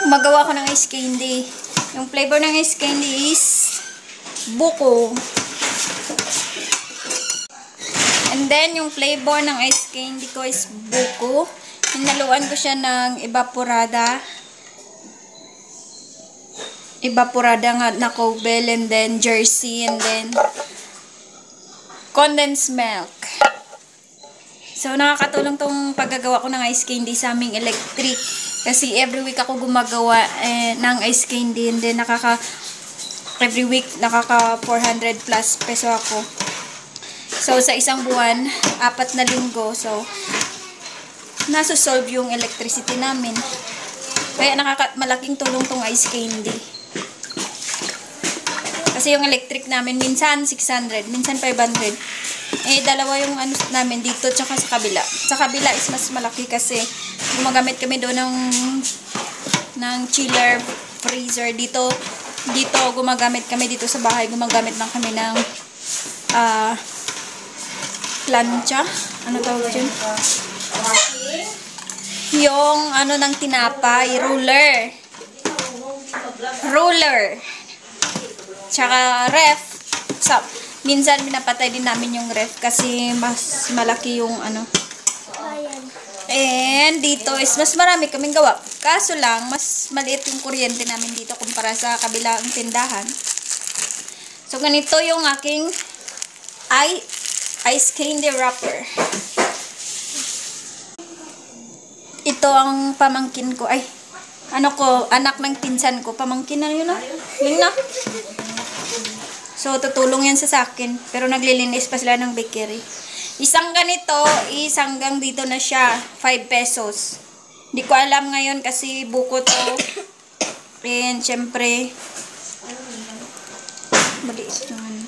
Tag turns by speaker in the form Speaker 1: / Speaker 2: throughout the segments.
Speaker 1: Gumagawa ko ng ice candy. Yung flavor ng ice candy is buko. And then, yung flavor ng ice candy ko is buko. Hinaluan ko siya ng evaporada. Evaporada nga na Cobel, and then Jersey, and then condensed milk. So, nakakatulong tong paggagawa ko ng ice candy sa aming electric. Kasi every week ako gumagawa ng ice candy, and then every week nakaka 400 plus peso ako. So, sa isang buwan, 4 na linggo. So, nasosolve yung electricity namin. Kaya malaking tulong tong ice candy. Kasi yung electric namin, minsan 600, minsan 500. Dalawa yung ano namin dito, tsaka sa kabila. Sa kabila is mas malaki kasi gumagamit kami doon ng chiller, freezer. Dito gumagamit kami dito sa bahay. Gumagamit lang kami ng plancha. Ano tawag dyan? Yung ano ng tinapay, roller. Tsaka ref. Minsan pinapatay din namin yung ref kasi mas malaki yung ano. And dito is mas marami kaming gawa. Kaso lang, mas maliit yung kuryente namin dito kumpara sa kabilang tindahan. So, ganito yung aking ice candy wrapper. Ito ang pamangkin ko. Ay, anak ng pinsan ko. Pamangkin na yun na. Yun na. So, tutulong yan sa akin. Pero naglilinis pa sila ng bakery. Isang ganito is hanggang dito na siya. 5 pesos. Hindi ko alam ngayon kasi buko to. And, syempre, maliit naman.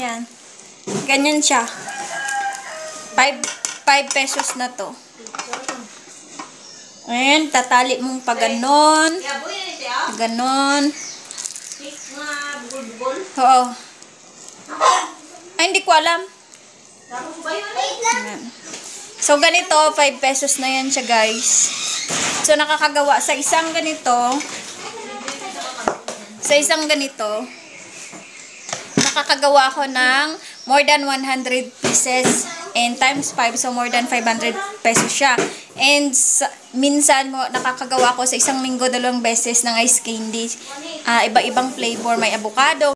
Speaker 1: Yan. Ganyan siya. 5 pesos na to. Ayan, tatali mong pa ganon. Ganon. Oo. Ay, hindi ko alam. Ayan. So, ganito, 5 pesos na yan siya, guys. So, nakakagawa sa isang ganito, nakakagawa ako ng more than 100 pieces and times 5, so more than 500 pesos siya. And minsan nakakagawa ko sa isang linggo 2 beses ng ice candy. Iba-ibang flavor, may avocado,